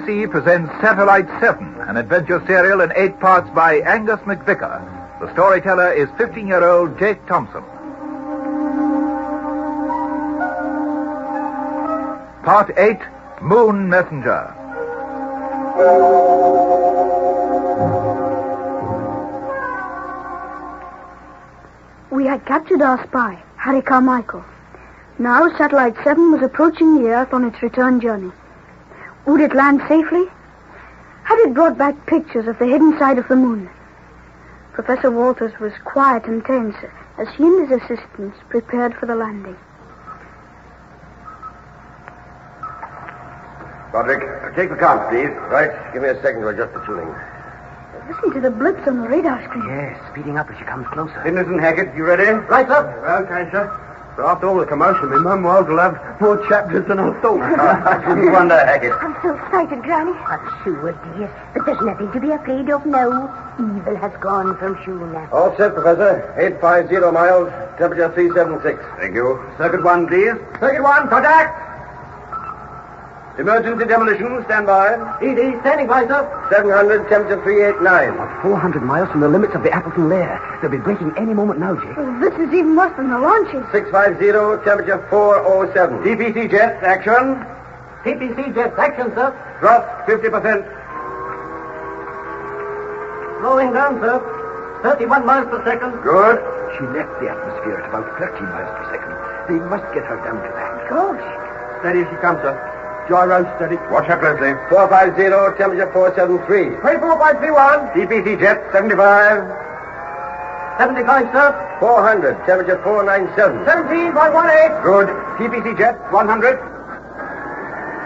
BBC presents Satellite7, an adventure serial in 8 parts by Angus McVicker. The storyteller is 15-year-old Jake Thompson. Part 8, Moon Messenger. We had captured our spy, Harry Carmichael. Now Satellite 7 was approaching the Earth on its return journey. Would it land safely? Had it brought back pictures of the hidden side of the moon? Professor Walters was quiet and tense as he and his assistants prepared for the landing. Roderick, take the count, please. Right. Give me a second to adjust the tuning. Listen to the blips on the radar screen. Yes, speeding up as she comes closer. Henderson, Hackett, you ready? Right, sir. Okay, sir. So after all the commotion, my memoirs will have more chapters than I thought. I shouldn't wonder, Hackett. I'm so excited, Granny. I'm sure, dear. But there's nothing to be afraid of now. Evil has gone from Shuna. All set, Professor. 850 miles, temperature 376. Thank you. Circuit 1, please. Circuit 1, contact! Emergency demolition, stand by. ED, standing by, sir. 700, temperature 389. About 400 miles from the limits of the Appleton lair. They'll be breaking any moment now, Jake. Well, this is even worse than the launching. 650, temperature 407. TPC jets, action. TPC jets, action, sir. Thrust 50%. Slowing down, sir. 31 miles per second. Good. She left the atmosphere at about 13 miles per second. They must get her down to that. Gosh. Steady as she comes, sir. Gyro steady. Watch her closely. 450, temperature 473. 24531. TPC jet, 75. 75, sir. 400, temperature 497. 17.18. Good. TPC jet, 100.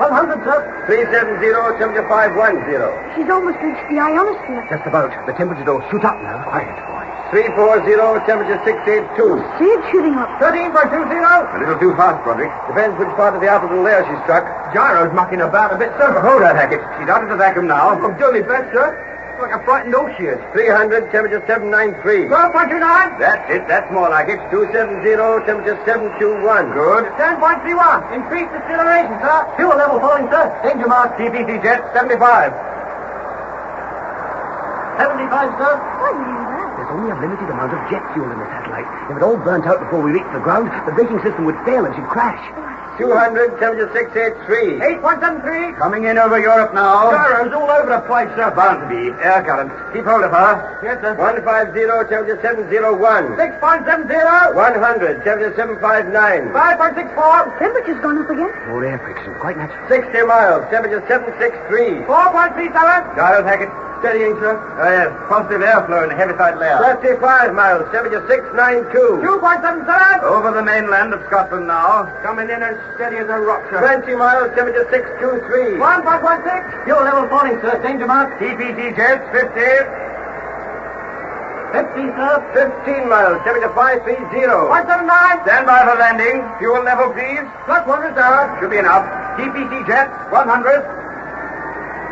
100, sir. 370, temperature 510. She's almost reached the ionosphere. Just about. The temperature will shoot up now. Quiet, boy. 340, temperature 682. See it shooting up. 13.20. A little too fast, Broderick. Depends which part of the Appleton layer she struck. Gyro's mucking about a bit, sir. Hold her, Hackett. She's out of the vacuum now. I'm doing my best, sir. Like a frightened old she is. 300, temperature 793. 12.29. That's it. That's more like it. 270, temperature 721. Good. 10.31. Increase acceleration, sir. Fuel level falling, sir. Danger mark. TPC jet, 75. 75, sir. Why do you do that? There's only a limited amount of jet fuel in the satellite. If it all burnt out before we reached the ground, the braking system would fail and she'd crash. 200, temperature 683. 8.73. Coming in over Europe now. Gyro's all over the place, sir. Bound to be. Air current. Keep hold of her. Yes, sir. 150, temperature 701. 6.70. 100, temperature 759. 5.64. Temperature's gone up again. More air friction. Quite natural. 60 miles, temperature 763. 4.37. Gyro, Hackett. Steadying, sir. Oh, yes. Positive airflow in the heaviside layer. 35 miles, temperature 692. 2.77. Over the mainland of Scotland now. Coming in as steady as a rock, sir. 20 miles, temperature 623. 1.16. Fuel level falling, sir. Danger mark. TPC jets, 50. 50, sir. 15 miles, temperature 530. 179. Stand by for landing. Fuel level, please. Plus 1 reserve. Should be enough. TPC jets, 100.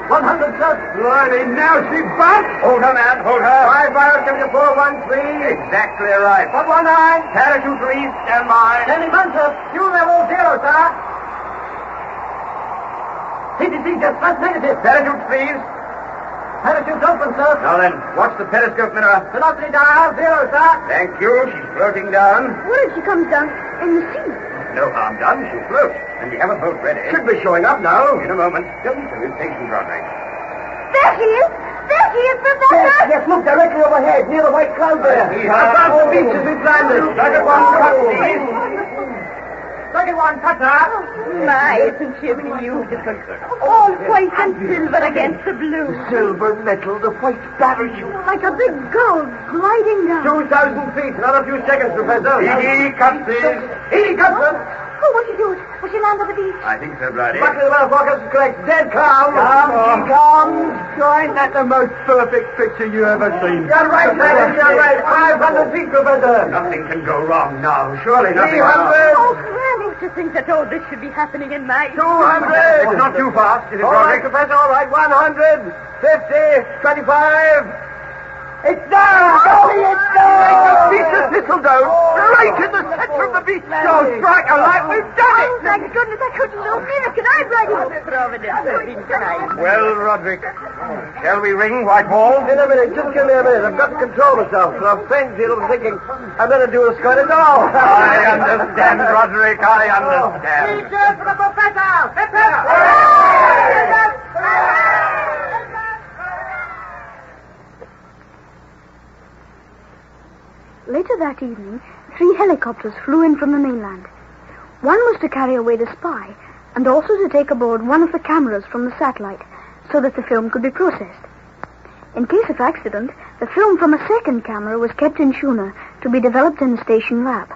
100, sir. Blimey, now she bumps. Hold her, man, hold her. 5 miles, temperature 413. Exactly right. 119. Parachute release, stand by. Standing by, sir. Fuel level 0, sir. TTC just plus negative. Parachute, please. Parachute's open, sir. Now then, watch the periscope mirror. Velocity dial 0, sir. Thank you. She's floating down. What if she comes down in the sea? No harm done. She'll float. And we have a boat ready. Should be showing up now. In a moment. Don't be so impatient, Roderick. There she is! There she is, Professor! Yes, look directly overhead, near the white cloud there. Above the beach as we've landed. Second one, cut, please. Second one, cut, sir. My, isn't she beautiful? All white and silver against the blue. Silver metal, the white parachute. Like a big gull gliding down. 2,000 feet. Another few seconds, Professor. ED, cut, please. ED, cut, sir. Oh, what'd you do? Will she land on the beach? I think so, Bridie. Back to the motherfuckers is correct. Dead calm. Calm, she comes. Ain't that the most perfect picture you ever seen? You're right, Madam. You're right. 500 feet, Professor. Nothing can go wrong now. Surely nothing. 300. Oh, Granny, to think that all this should be happening in my... 200. It's not too fast, is it, All right, Roderick? Professor, all right. 100. 50. 25. It's down! Golly, it's down! Piece of missile down, right in the center of the beach. So strike a light, we've done it! Oh, thank goodness, I couldn't do a minute. Can I, Brady? Well, Roderick, shall we ring Whitehall? In a minute, just give me a minute. I've got to control myself, for our friends here will be thinking I'm going to do a squad at all. I understand, Roderick, I understand. For the professor! Later that evening, 3 helicopters flew in from the mainland. One was to carry away the spy, and also to take aboard one of the cameras from the satellite, so that the film could be processed. In case of accident, the film from a second camera was kept in Schooner to be developed in the station lab.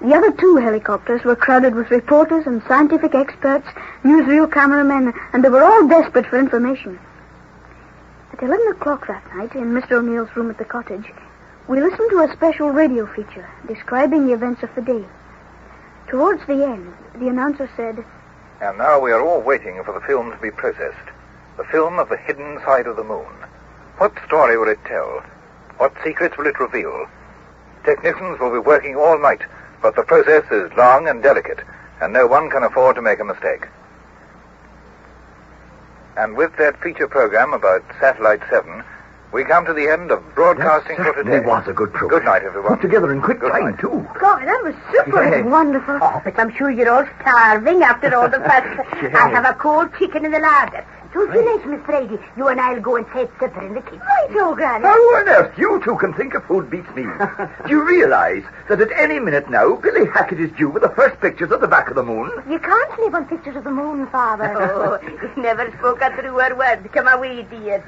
The other 2 helicopters were crowded with reporters and scientific experts, newsreel cameramen, and they were all desperate for information. At 11 o'clock that night, in Mr. O'Neill's room at the cottage, we listened to a special radio feature describing the events of the day. Towards the end, the announcer said, And now we are all waiting for the film to be processed. The film of the hidden side of the moon. What story will it tell? What secrets will it reveal? Technicians will be working all night, but the process is long and delicate, and no one can afford to make a mistake. And with that feature program about Satellite 7, we come to the end of broadcasting for today. It was a good program. Good night, everyone. Put together in quick Good time, night. too. God, that was super. Yeah. Wonderful. Oh, but I'm sure you're all starving after all the fuss. I have a cold chicken in the larder. So finish, Miss Brady. You and I'll go and set supper in the kitchen. Right, oh, Granny. How on earth you two can think of food beats me? Do you realize that at any minute now, Billy Hackett is due with the first pictures of the back of the moon? You can't live on pictures of the moon, Father. Oh, you never spoke a truer word. Come away, dear.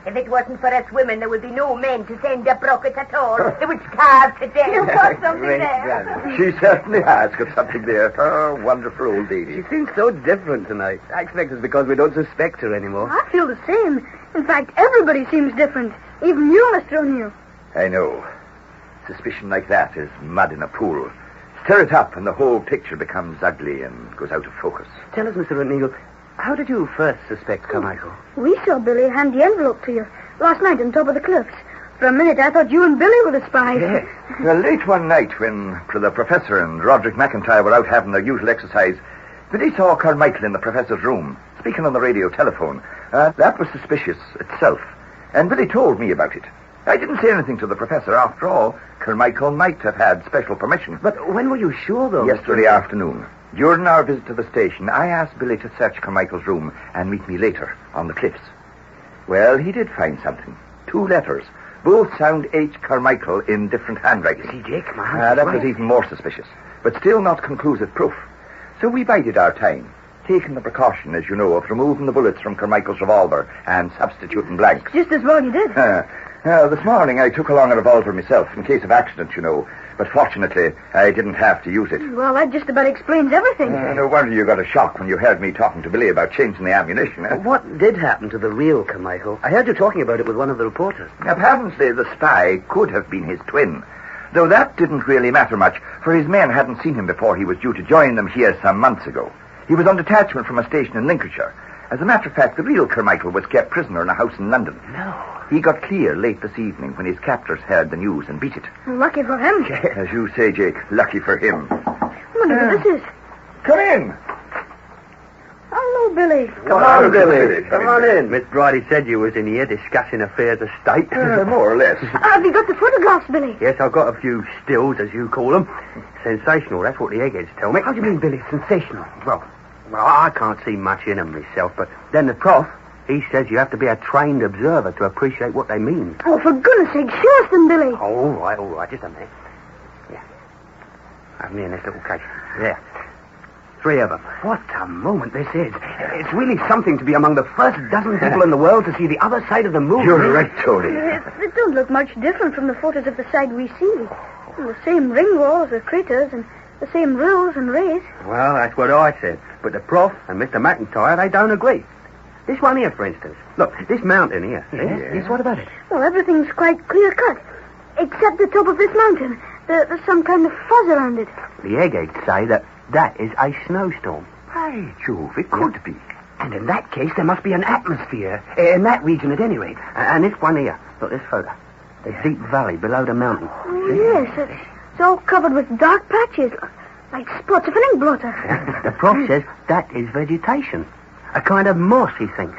If it wasn't for us women, there would be no men to send up rockets at all. They would starve to death. You've got something there. She certainly has got something there. Oh, wonderful old lady. She seems so different tonight. I expect it's because we don't suspect her anymore. I feel the same. In fact, everybody seems different. Even you, Mr. O'Neill. I know. Suspicion like that is mud in a pool. Stir it up and the whole picture becomes ugly and goes out of focus. Tell us, Mr. O'Neill, how did you first suspect Carmichael? We saw Billy hand the envelope to you last night on top of the cliffs. For a minute, I thought you and Billy were the spies. Yes. Well, late one night when the professor and Roderick McIntyre were out having their usual exercise, Billy saw Carmichael in the professor's room, speaking on the radio telephone. That was suspicious itself. And Billy told me about it. I didn't say anything to the professor. After all, Carmichael might have had special permission. But when were you sure, though? Yesterday afternoon. During our visit to the station, I asked Billy to search Carmichael's room and meet me later on the cliffs. Well, he did find something. 2 letters. Both sound H. Carmichael in different handwriting. See, Jake, man. That was even more suspicious. But still not conclusive proof. So we bided our time, taking the precaution, as you know, of removing the bullets from Carmichael's revolver and substituting blanks. Just as well you did. This morning I took along a revolver myself, in case of accident, you know. But fortunately, I didn't have to use it. Well, that just about explains everything. No wonder you got a shock when you heard me talking to Billy about changing the ammunition. What did happen to the real Carmichael? I heard you talking about it with one of the reporters. Apparently, the spy could have been his twin. Though that didn't really matter much, for his men hadn't seen him before he was due to join them here some months ago. He was on detachment from a station in Lincolnshire. As a matter of fact, the real Carmichael was kept prisoner in a house in London. No. He got clear late this evening when his captors heard the news and beat it. Lucky for him. As you say, Jake, lucky for him. Wonder who this is. Come in. Hello, Billy. Come on, Billy. Come on in. Miss Bridie said you was in here discussing affairs of state. More or less. Have you got the photographs, Billy? Yes, I've got a few stills, as you call them. Sensational, that's what the eggheads tell me. How do you mean, Billy, sensational? Well, I can't see much in them myself, but then the prof, he says you have to be a trained observer to appreciate what they mean. Oh, for goodness sake, show us them, Billy. Oh, all right, just a minute. Yeah. Have me in this little case. There. 3 of them. What a moment this is. It's really something to be among the first dozen people in the world to see the other side of the moon. You're right, Tony. It don't look much different from the photos of the side we see. The same ring walls, the craters, and the same rills and rays. Well, that's what I said. But the prof and Mr. McIntyre, they don't agree. This one here, for instance. Look, this mountain here. Yes, what about it? Well, everything's quite clear-cut. Except the top of this mountain. There's some kind of fuzz around it. The eggheads say that is a snowstorm. By Jove, it could be. And in that case, there must be an atmosphere in that region at any rate. And this one here. Look, this photo. The deep valley below the mountain. Oh, yes, it's all covered with dark patches, like spots of an ink blotter. The prof says that is vegetation. A kind of moss, he thinks.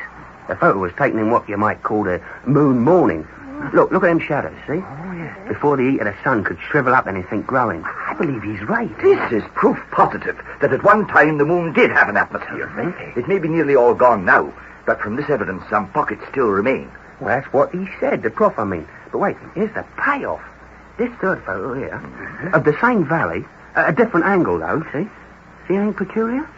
The photo was taken in what you might call the moon morning. Look at them shadows, see? Oh, yes. Before the heat of the sun could shrivel up anything growing. I believe he's right. This is proof positive that at one time the moon did have an atmosphere. It may be nearly all gone now, but from this evidence some pockets still remain. Well, that's what he said, the prof, I mean. But wait, here's the payoff. This third photo here, of the same valley, at a different angle, though, see? See anything peculiar?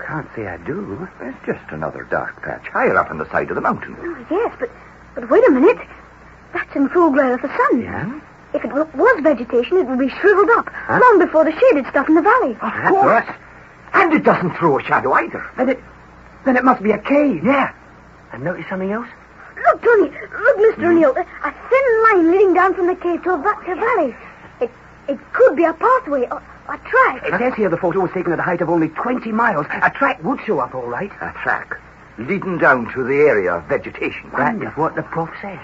Can't say I do. It's just another dark patch higher up on the side of the mountain. Oh, yes, but wait a minute. That's in full glare of the sun. Yeah? If it was vegetation, it would be shriveled up long before the shaded stuff in the valley. Of course. And it doesn't throw a shadow either. Then it must be a cave. Yeah. And notice something else? Look, Tony. Look, Mr. O'Neill. A thin line leading down from the cave to a valley. It could be a pathway or a track. It says here the photo was taken at a height of only 20 miles. A track would show up, all right. A track leading down to the area of vegetation. That is what the prof says.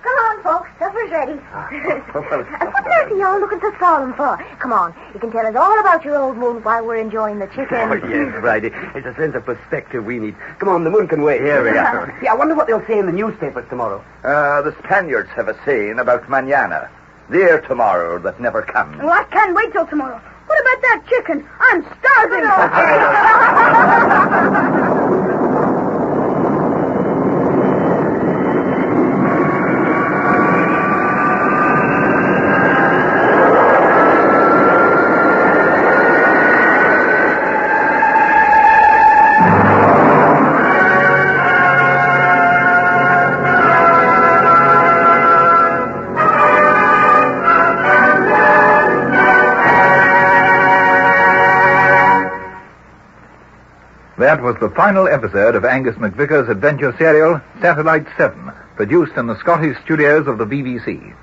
Come on, folks. Supper's ready. What on earth are y'all looking so solemn for? Come on. You can tell us all about your old moon while we're enjoying the chicken. Oh, yes, Friday. It's a sense of perspective we need. Come on, the moon can wait. Here we are. Yeah, I wonder what they'll say in the newspapers tomorrow. The Spaniards have a saying about mañana. Their tomorrow that never comes. Well, I can't wait till tomorrow. What about that chicken? I'm starving. That was the final episode of Angus McVicker's adventure serial, Satellite 7, produced in the Scottish studios of the BBC.